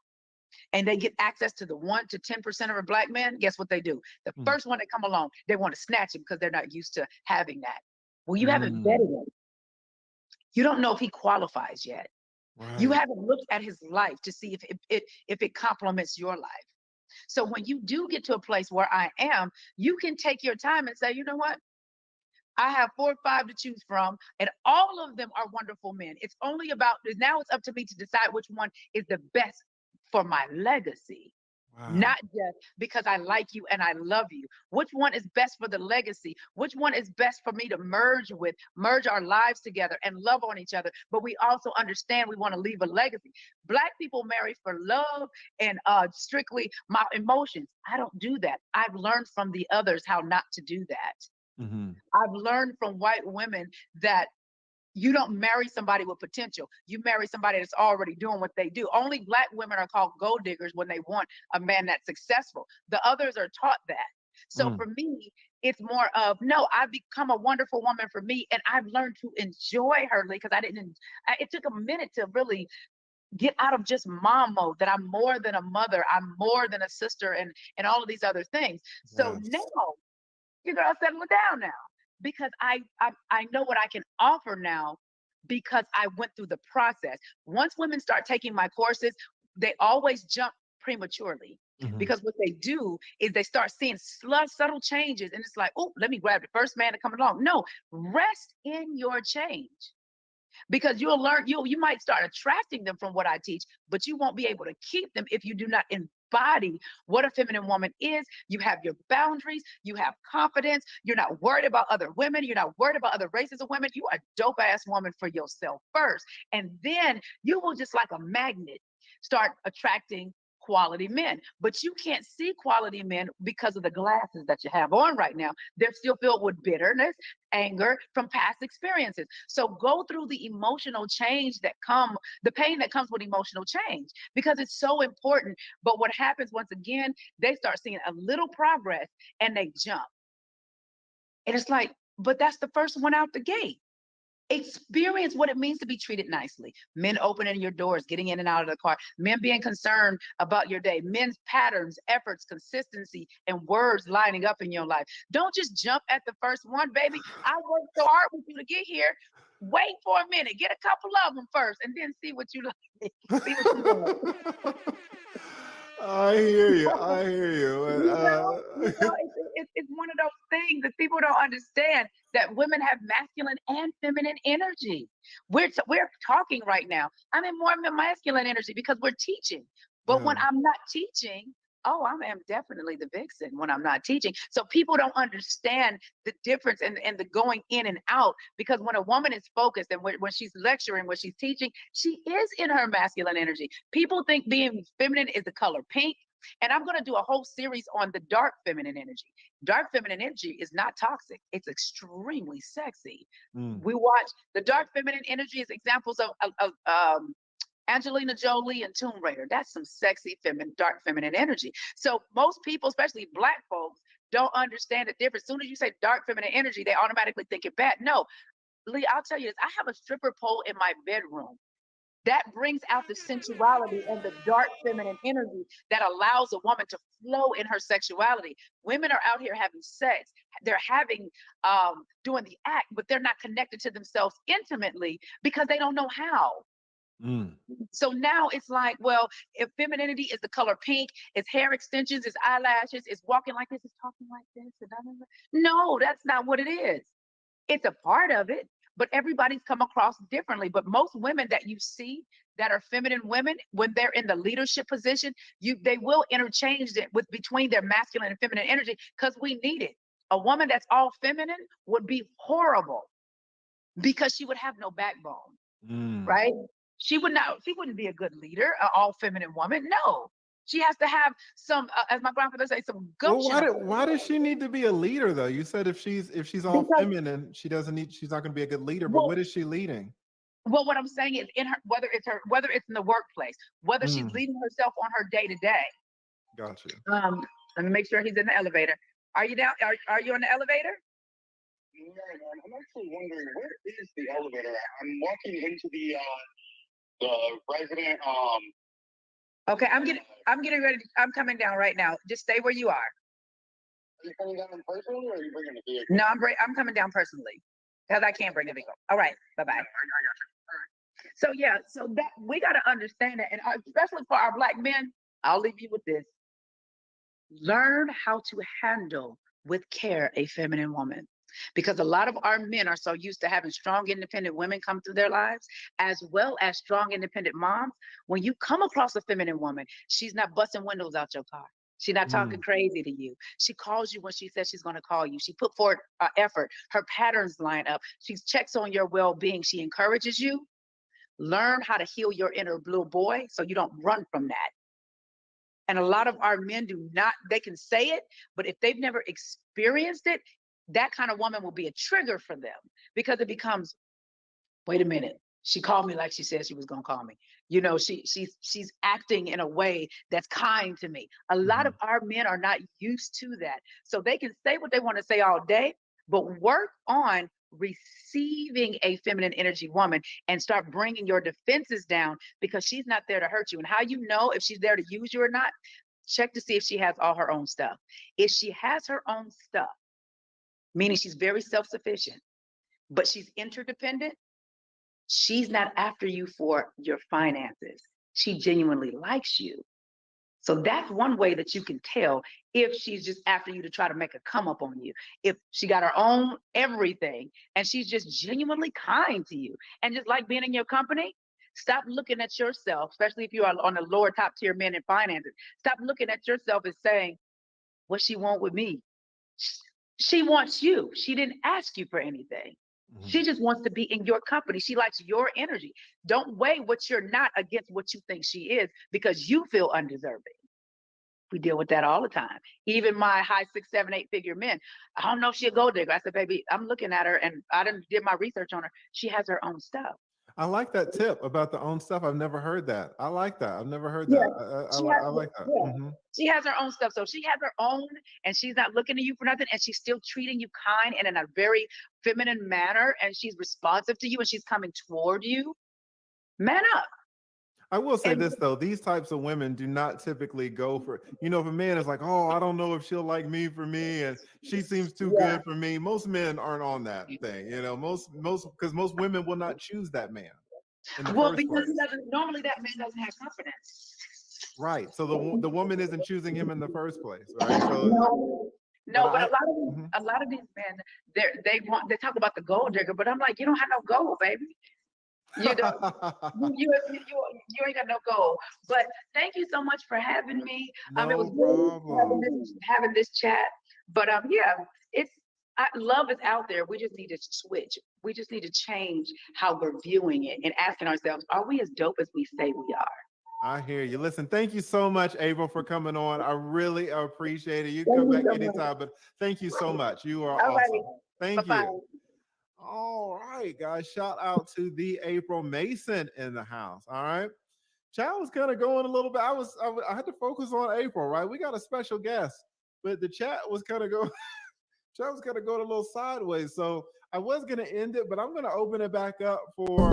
and they get access to the 1 to 10% of a black man, guess what they do? The first one that come along, they want to snatch him because they're not used to having that. Well, you haven't vetted him. You don't know if he qualifies yet. You haven't looked at his life to see if it complements your life. So when you do get to a place where I am, you can take your time and say, you know what? I have 4 or 5 to choose from, and all of them are wonderful men. It's only about, now it's up to me to decide which one is the best for my legacy. Not just because I like you and I love you. Which one is best for the legacy? Which one is best for me to merge our lives together and love on each other? But we also understand we want to leave a legacy. Black people marry for love and strictly my emotions. I don't do that. I've learned from the others how not to do that. I've learned from white women that you don't marry somebody with potential. You marry somebody that's already doing what they do. Only Black women are called gold diggers when they want a man that's successful. The others are taught that. So for me, it's more of, no, I've become a wonderful woman for me, and I've learned to enjoy her because it took a minute to really get out of just mom mode, that I'm more than a mother, I'm more than a sister, and all of these other things. So now, you gotta settle it down now. Because I know what I can offer now because I went through the process. Once women start taking my courses, they always jump prematurely because what they do is they start seeing subtle changes, and it's like, oh, let me grab the first man to come along. No, rest in your change. Because you'll learn, you might start attracting them from what I teach, but you won't be able to keep them if you do not embody what a feminine woman is. You have your boundaries, you have confidence, you're not worried about other women, you're not worried about other races of women. You are a dope ass woman for yourself first. And then you will, just like a magnet, start attracting quality men. But you can't see quality men because of the glasses that you have on right now. They're still filled with bitterness, anger from past experiences. So go through the emotional change the pain that comes with emotional change, because it's so important. But what happens, once again, they start seeing a little progress and they jump. And it's like, but that's the first one out the gate. Experience what it means to be treated nicely. Men opening your doors, getting in and out of the car. Men being concerned about your day. Men's patterns, efforts, consistency, and words lining up in your life. Don't just jump at the first one, baby. I worked so hard with you to get here. Wait for a minute. Get a couple of them first, and then see what you like. See what you like. I hear you. I hear you. It's one of those things that people don't understand, that women have masculine and feminine energy. We're talking right now. I'm in more masculine energy because we're teaching. But when I'm not teaching, oh, I am definitely the vixen when I'm not teaching. So people don't understand the difference and the going in and out, because when a woman is focused and when she's lecturing, when she's teaching, she is in her masculine energy. People think being feminine is the color pink. And I'm going to do a whole series on the dark feminine energy. Dark feminine energy is not toxic. It's extremely sexy. We watch the dark feminine energy as examples of Angelina Jolie and Tomb Raider. That's some sexy dark feminine energy. So most people, especially Black folks, don't understand the difference. As soon as you say dark feminine energy, they automatically think it bad. No, Lee, I'll tell you this. I have a stripper pole in my bedroom. That brings out the sensuality and the dark feminine energy that allows a woman to flow in her sexuality. Women are out here having sex. They're doing the act, but they're not connected to themselves intimately because they don't know how. So now it's like, well, if femininity is the color pink, it's hair extensions, it's eyelashes, it's walking like this, it's talking like this. No, that's not what it is. It's a part of it, but everybody's come across differently. But most women that you see that are feminine women, when they're in the leadership position, they will interchange it between their masculine and feminine energy, because we need it. A woman that's all feminine would be horrible because she would have no backbone, right? She wouldn't be a good leader, an all feminine woman. No, she has to have some, as my grandfather say, some gumption. Well, why does she need to be a leader though? You said if she's all feminine, she's not going to be a good leader. But what is she leading? Well, what I'm saying is, whether it's in the workplace, whether she's leading herself on her day to day. Gotcha. Let me make sure he's in the elevator. Are you down? Are you on the elevator? No, I'm actually wondering, where is the elevator at? I'm walking into the resident. Okay, I'm getting ready. I'm coming down right now. Just stay where you are. Are you coming down personally, or are you bringing the vehicle? No, I'm coming down personally because I can't bring the vehicle. All right, bye bye. I got you. So yeah, so that we got to understand that, and especially for our Black men, I'll leave you with this: learn how to handle with care a feminine woman. Because a lot of our men are so used to having strong, independent women come through their lives, as well as strong, independent moms. When you come across a feminine woman, she's not busting windows out your car. She's not talking crazy to you. She calls you when she says she's going to call you. She put forth effort. Her patterns line up. She checks on your well-being. She encourages you. Learn how to heal your inner blue boy so you don't run from that. And a lot of our men do not, they can say it, but if they've never experienced it, that kind of woman will be a trigger for them, because it becomes, wait a minute, she called me like she said she was going to call me. You know, she's acting in a way that's kind to me. A lot of our men are not used to that. So they can say what they want to say all day, but work on receiving a feminine energy woman and start bringing your defenses down, because she's not there to hurt you. And how you know if she's there to use you or not, check to see if she has all her own stuff. If she has her own stuff, meaning she's very self-sufficient, but she's interdependent, she's not after you for your finances. She genuinely likes you. So that's one way that you can tell if she's just after you to try to make a come up on you. If she got her own everything and she's just genuinely kind to you and just like being in your company, stop looking at yourself, especially if you are on the lower top tier men in finances. Stop looking at yourself as saying, what she want with me? She wants you. She didn't ask you for anything. She just wants to be in your company. She likes your energy. Don't weigh what you're not against what you think she is, because you feel undeserving. We deal with that all the time. Even my high 6, 7, 8 figure men. I don't know if she's a gold digger. I said, baby, I'm looking at her and I did my research on her. She has her own stuff. I like that tip about the own stuff. I've never heard that. I like that. I've never heard Yeah. that. I like that. Yeah. Mm-hmm. She has her own stuff. So she has her own, and she's not looking to you for nothing, and she's still treating you kind and in a very feminine manner, and she's responsive to you, and she's coming toward you. Man up. I will say this though, these types of women do not typically go for, if a man is like, oh, I don't know if she'll like me for me, and she seems too good for me. Most men aren't on that thing, because most women will not choose that man. Well, because normally that man doesn't have confidence. Right. So the woman isn't choosing him in the first place, right? So but a lot of these men, they talk about the gold digger, but I'm like, you don't have no gold, baby. You don't. you ain't got no goal. But thank you so much for having me. It was great having this chat. But love is out there. We just need to switch. We just need to change how we're viewing it and asking ourselves, are we as dope as we say we are? I hear you. Listen, thank you so much, April, for coming on. I really appreciate it. You can come back anytime, but thank you so much. You are awesome. Thank you. All right, guys. Shout out to the April Mason in the house. All right. Chat was kind of going a little bit. I had to focus on April, right? We got a special guest, but the chat was kind of going. Chat was kind of going a little sideways. So I was going to end it, but I'm going to open it back up for